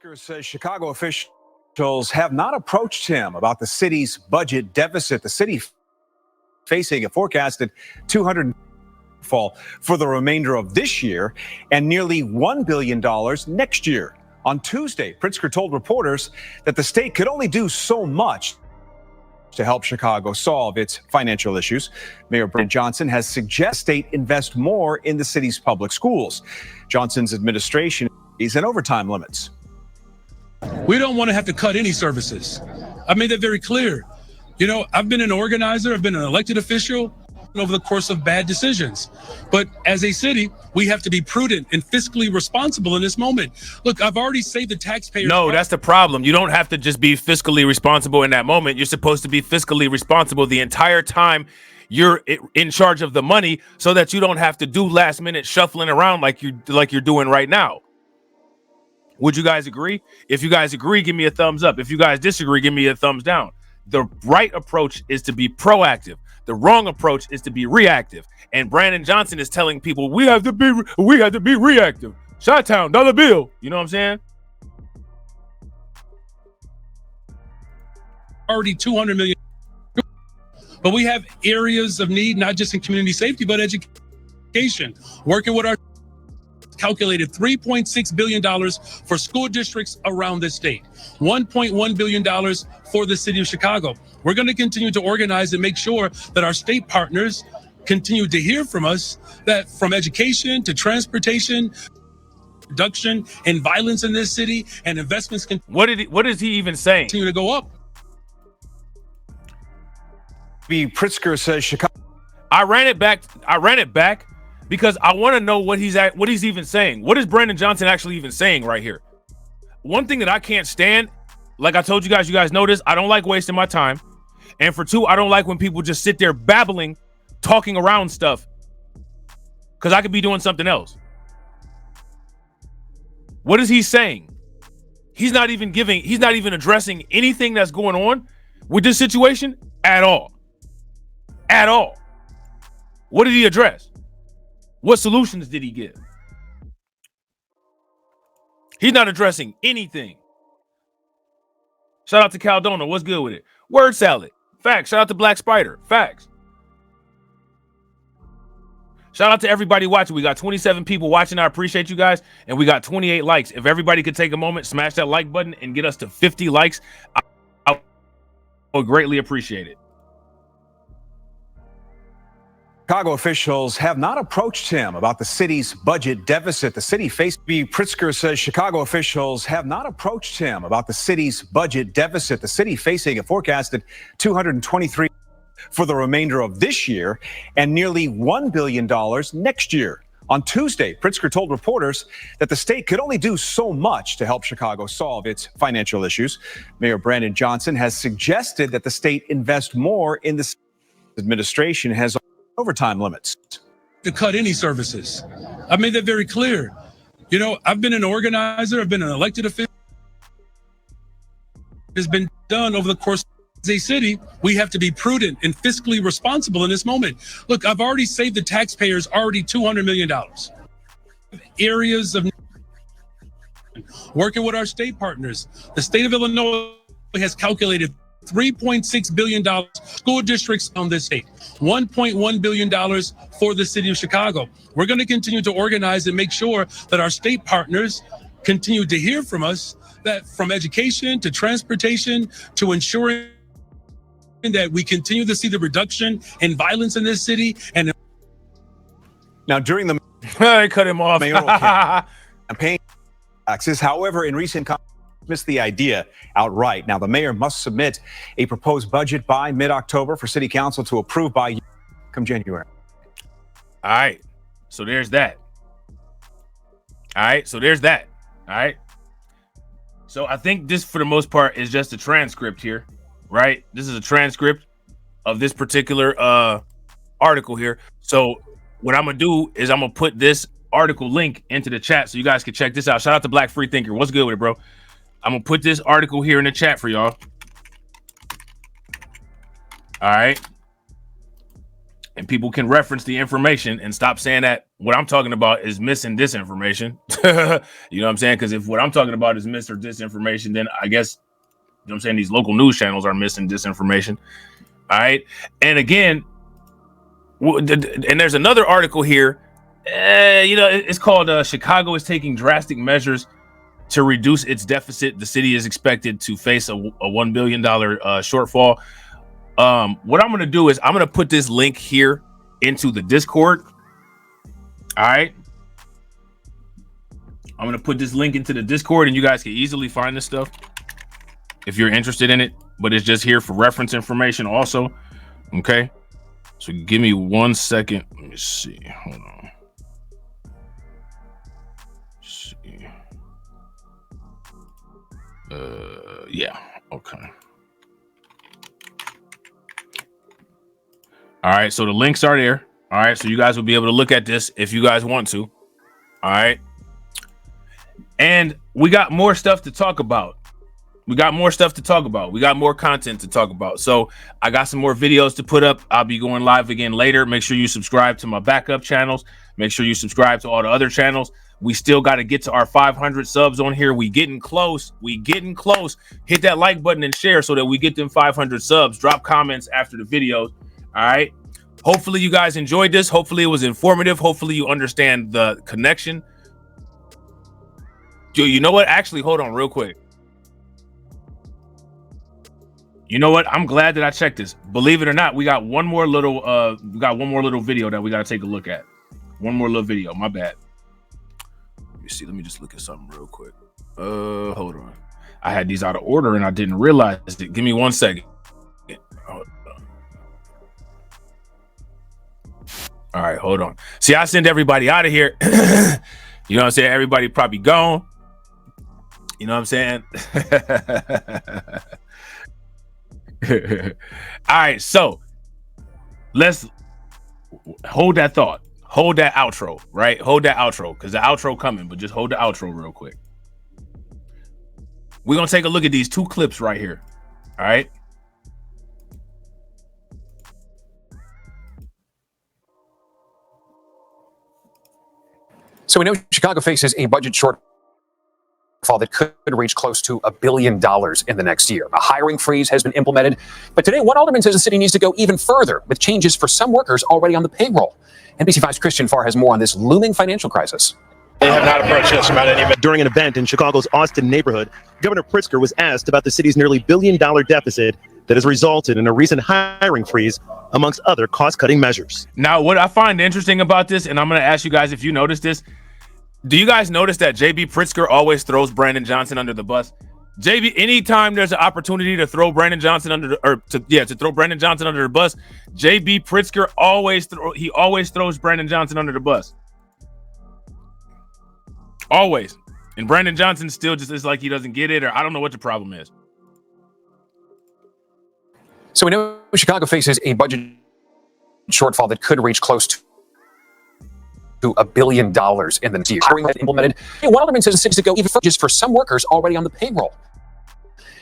Pritzker says Chicago officials have not approached him about the city's budget deficit. The city facing a forecasted 200 fall for the remainder of this year and nearly $1 billion next year. On Tuesday, Pritzker told reporters that the state could only do so much to help Chicago solve its financial issues. Mayor Brandon Johnson has suggested the state invest more in the city's public schools. Johnson's administration is in overtime limits. We don't want to have to cut any services. I made that very clear. You know, I've been an organizer, I've been an elected official over the course of bad decisions. But as a city, we have to be prudent and fiscally responsible in this moment. Look, I've already saved the taxpayers. No, that's the problem. You don't have to just be fiscally responsible in that moment. You're supposed to be fiscally responsible the entire time you're in charge of the money so that you don't have to do last minute shuffling around like you're doing right now. Would you guys agree? If you guys agree, give me a thumbs up. If you guys disagree, give me a thumbs down. The right approach is to be proactive. The wrong approach is to be reactive. And Brandon Johnson is telling people we have to be reactive. Chi-Town, dollar bill. You know what I'm saying? Already 200 million. But we have areas of need, not just in community safety, but education. Working with our calculated $3.6 billion for school districts around the state, $1.1 billion for the city of Chicago. We're going to continue to organize and make sure that our state partners continue to hear from us, that from education to transportation, reduction in violence in this city, and investments can. What is he even saying? Continue to go up. Pritzker says Chicago. I ran it back because I want to know what he's even saying. What is Brandon Johnson actually even saying right here? One thing that I can't stand, like I told you guys know this, I don't like wasting my time. And for two, I don't like when people just sit there babbling, talking around stuff, because I could be doing something else. What is he saying? He's not even addressing anything that's going on with this situation at all. At all. What did he address? What solutions did he give? He's not addressing anything. Shout out to Caldona. What's good with it? Word salad. Facts. Shout out to Black Spider. Facts. Shout out to everybody watching. We got 27 people watching. I appreciate you guys. And we got 28 likes. If everybody could take a moment, smash that like button and get us to 50 likes, I would greatly appreciate it. Chicago officials have not approached him about the city's budget deficit. The city Pritzker says Chicago officials have not approached him about the city's budget deficit. The city facing a forecasted 223 for the remainder of this year and nearly $1 billion next year. On Tuesday, Pritzker told reporters that the state could only do so much to help Chicago solve its financial issues. Mayor Brandon Johnson has suggested that the state invest more in the administration has overtime limits. To cut any services. I made that very clear. You know, I've been an organizer, I've been an elected official. It has been done over the course of a city. We have to be prudent and fiscally responsible in this moment. Look, I've already saved the taxpayers already $200 million. Areas of working with our state partners. The state of Illinois has calculated $3.6 billion school districts on this state, $1.1 billion for the city of Chicago. We're going to continue to organize and make sure that our state partners continue to hear from us, that from education to transportation to ensuring that we continue to see the reduction in violence in this city. And now during the I cut him off. mayoral campaign taxes, however, in recent missed the idea outright. Now, the mayor must submit a proposed budget by mid-October for city council to approve by come January. All right. So there's that. All right. So there's that. All right. So I think this, for the most part, is just a transcript here, right? This is a transcript of this particular article here. So what I'm going to do is I'm going to put this article link into the chat so you guys can check this out. Shout out to Black Free Thinker. What's good with it, bro? I'm going to put this article here in the chat for y'all. All right. And people can reference the information and stop saying that what I'm talking about is mis and disinformation. You know what I'm saying? Because if what I'm talking about is mis or disinformation, then I guess, you know what I'm saying, these local news channels are mis and disinformation. All right. And again, and there's another article here. You know, it's called Chicago is taking drastic measures to reduce its deficit. The city is expected to face a $1 billion shortfall. What I'm going to do is I'm going to put this link here into the Discord. All right. I'm going to put this link into the Discord, and you guys can easily find this stuff if you're interested in it, but it's just here for reference information also. Okay. So give me 1 second. Let me see. Hold on. Let's see. Yeah. Okay. All right. So the links are there. All right. So you guys will be able to look at this if you guys want to. All right. And we got more stuff to talk about. We got more content to talk about. So I got some more videos to put up. I'll be going live again later. Make sure you subscribe to my backup channels. Make sure you subscribe to all the other channels. We still got to get to our 500 subs on here. We getting close. Hit that like button and share so that we get them 500 subs. Drop comments after the videos. All right. Hopefully you guys enjoyed this. Hopefully it was informative. Hopefully you understand the connection. Dude, you know what? Actually, hold on real quick. You know what? I'm glad that I checked this. Believe it or not, we got one more little video that we got to take a look at. One more little video. My bad. Let me see. Let me just look at something real quick. Hold on. I had these out of order and I didn't realize it. Give me 1 second. Hold on. All right, hold on. See, I send everybody out of here. You know what I'm saying? Everybody probably gone. You know what I'm saying? All right, so let's hold that thought. Hold that outro, right? Hold that outro, because the outro coming, but just hold the outro real quick. We're going to take a look at these two clips right here. All right. So we know Chicago faces a budget shortfall that could reach close to $1 billion in the next year. A hiring freeze has been implemented. But today, one alderman says the city needs to go even further with changes for some workers already on the payroll. NBC5's Christian Farr has more on this looming financial crisis. They have not approached us about any of it. During an event in Chicago's Austin neighborhood, Governor Pritzker was asked about the city's nearly $1 billion deficit that has resulted in a recent hiring freeze, amongst other cost-cutting measures. Now, what I find interesting about this, and I'm going to ask you guys if you notice this, do you guys notice that JB Pritzker always throws Brandon Johnson under the bus? JB, anytime there's an opportunity to throw Brandon Johnson under the, to throw Brandon Johnson under the bus, JB Pritzker always throws Brandon Johnson under the bus. Always. And Brandon Johnson still just is like he doesn't get it, or I don't know what the problem is. So we know Chicago faces a budget shortfall that could reach close to $1 billion in the next year. Hiring has implemented. One alderman says the city should go even further just for some workers already on the payroll.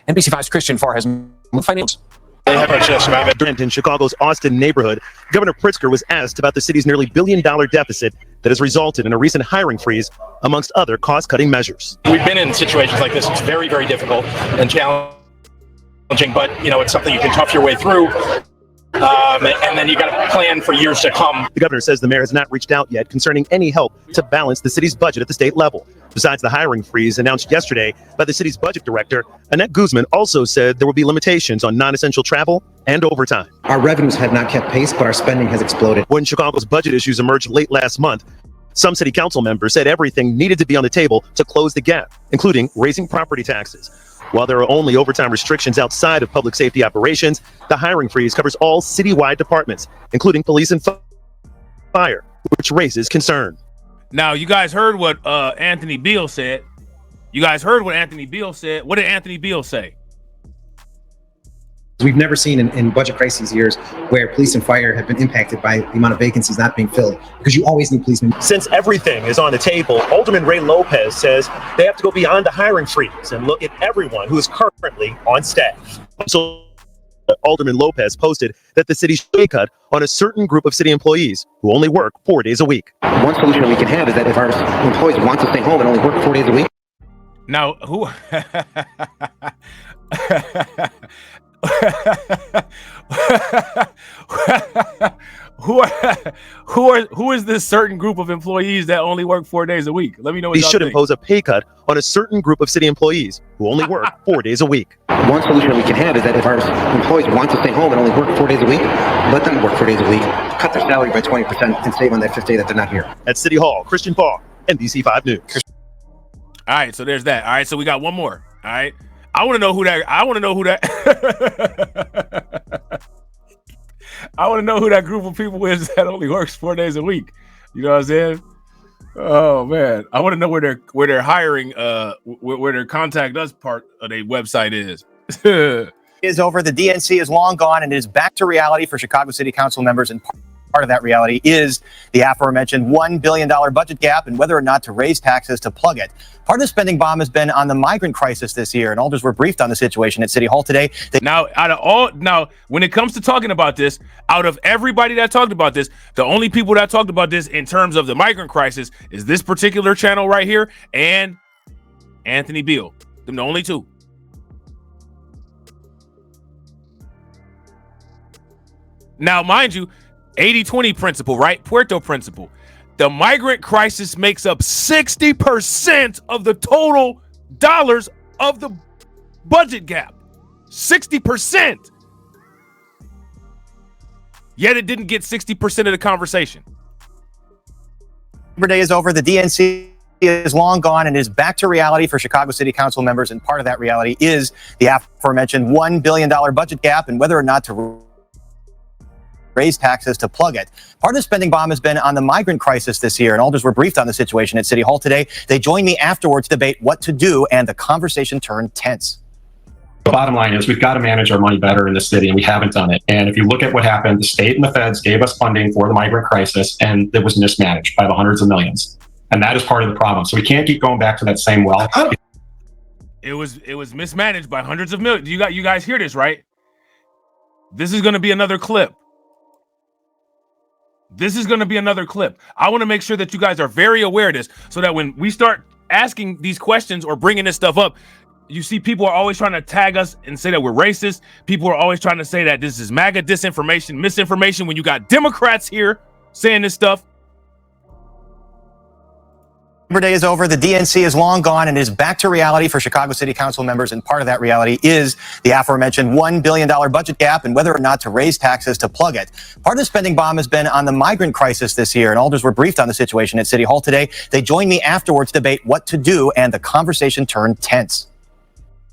NBC5's Christian Farr has financials. They have approached us about it. In Chicago's Austin neighborhood, Governor Pritzker was asked about the city's nearly $1 billion deficit that has resulted in a recent hiring freeze, amongst other cost-cutting measures. We've been in situations like this. It's very, very difficult and challenging, but, you know, it's something you can tough your way through. And then you got to plan for years to come. The governor says the mayor has not reached out yet concerning any help to balance the city's budget at the state level. Besides the hiring freeze announced yesterday by the city's budget director, Annette Guzman also said there will be limitations on non-essential travel and overtime. Our revenues have not kept pace, but our spending has exploded. When Chicago's budget issues emerged late last month, some city council members said everything needed to be on the table to close the gap, including raising property taxes. While there are only overtime restrictions outside of public safety operations, the hiring freeze covers all citywide departments, including police and fire, which raises concern. Now, you guys heard what Anthony Beale said. What did Anthony Beale say? We've never seen in budget crises years where police and fire have been impacted by the amount of vacancies not being filled, because you always need policemen. Since everything is on the table, Alderman Ray Lopez says they have to go beyond the hiring freeze and look at everyone who is currently on staff. So Alderman Lopez posted that the city should pay cut on a certain group of city employees who only work 4 days a week. One solution that we can have is that if our employees want to stay home and only work 4 days a week. Now, who who is this certain group of employees that only work 4 days a week? Let me know what He y'all should think. impose a pay cut on a certain group of city employees who only work 4 days a week. One solution that we can have is that if our employees want to stay home and only work 4 days a week, let them work 4 days a week, cut their salary by 20% and save on that fifth day that they're not here. At City Hall, Christian Paul, NBC5 News. All right, so there's that. All right, so we got one more. All right, I want to know who that. I want to know who that group of people is that only works 4 days a week. You know what I'm saying? Oh man, I want to know where they're hiring. Where their contact us part of their website is. Is over. The DNC is long gone, and it is back to reality for Chicago City Council members. And part of that reality is the aforementioned $1 billion budget gap and whether or not to raise taxes to plug it. Part of the spending bomb has been on the migrant crisis this year, and alders were briefed on the situation at City Hall today. Now, when it comes to talking about this, out of everybody that talked about this, the only people that talked about this in terms of the migrant crisis is this particular channel right here and Anthony Beale. Them the only two. Now, mind you, 80-20 principle, right? Puerto principle. The migrant crisis makes up 60% of the total dollars of the budget gap. 60%. Yet it didn't get 60% of the conversation. Labor Day is over. The DNC is long gone and is back to reality for Chicago City Council members. And part of that reality is the aforementioned $1 billion budget gap and whether or not to raise taxes to plug it. Part of the spending bomb has been on the migrant crisis this year, and alders were briefed on the situation at City Hall today. They joined me afterwards to debate what to do, and the conversation turned tense. The bottom line is we've got to manage our money better in the city, and we haven't done it. And if you look at what happened, the state and the feds gave us funding for the migrant crisis, and it was mismanaged by the hundreds of millions. And that is part of the problem. So we can't keep going back to that same well. It was mismanaged by hundreds of millions. You guys hear this, right? This is going to be another clip. This is going to be another clip. I want to make sure that you guys are very aware of this so that when we start asking these questions or bringing this stuff up, you see people are always trying to tag us and say that we're racist. People are always trying to say that this is MAGA disinformation, misinformation, when you got Democrats here saying this stuff. Labor Day is over. The DNC is long gone and is back to reality for Chicago City Council members. And part of that reality is the aforementioned $1 billion budget gap and whether or not to raise taxes to plug it. Part of the spending bomb has been on the migrant crisis this year, and alders were briefed on the situation at City Hall today. They joined me afterwards to debate what to do, and the conversation turned tense.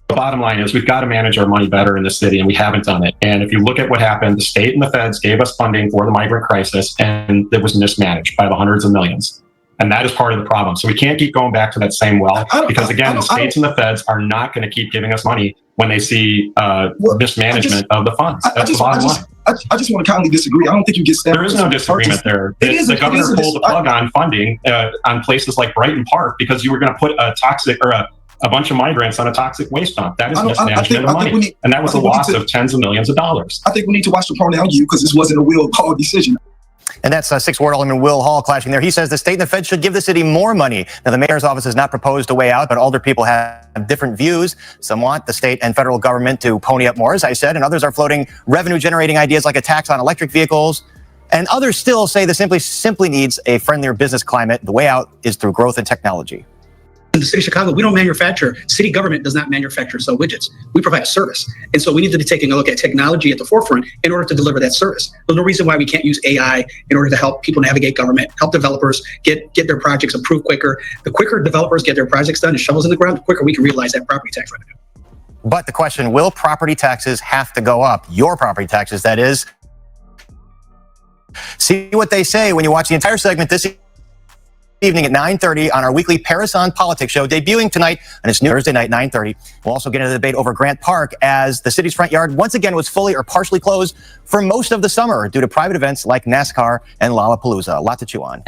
The bottom line is we've got to manage our money better in the city, and we haven't done it. And if you look at what happened, the state and the feds gave us funding for the migrant crisis, and it was mismanaged by the hundreds of millions. And that is part of the problem. So we can't keep going back to that same well, because again, the states and the feds are not going to keep giving us money when they see mismanagement of the funds. That's the bottom line. I just want to kindly disagree. I don't think you get stabbed. There is no disagreement there. The governor pulled the plug on funding on places like Brighton Park because you were going to put a toxic or a bunch of migrants on a toxic waste dump. That is mismanagement of money. And that was a loss of tens of millions of dollars. I think we need to watch the pronoun you because this wasn't a Will Hall decision. And that's 6th Ward Alderman Will Hall clashing there. He says the state and the Fed should give the city more money. Now, the mayor's office has not proposed a way out, but alder people have different views. Some want the state and federal government to pony up more, as I said, and others are floating revenue-generating ideas like a tax on electric vehicles. And others still say the simply needs a friendlier business climate. The way out is through growth and technology. In the city of Chicago, we don't manufacture. City government does not manufacture sell widgets. We provide a service. And so we need to be taking a look at technology at the forefront in order to deliver that service. There's no reason why we can't use AI in order to help people navigate government, help developers get their projects approved quicker. The quicker developers get their projects done and shovels in the ground, the quicker we can realize that property tax revenue. But the question, will property taxes have to go up? Your property taxes, that is. See what they say when you watch the entire segment this evening at 9:30 on our weekly Paris on Politics show, debuting tonight on its new Thursday night, 9:30. We'll also get into the debate over Grant Park as the city's front yard once again was fully or partially closed for most of the summer due to private events like NASCAR and Lollapalooza. A lot to chew on.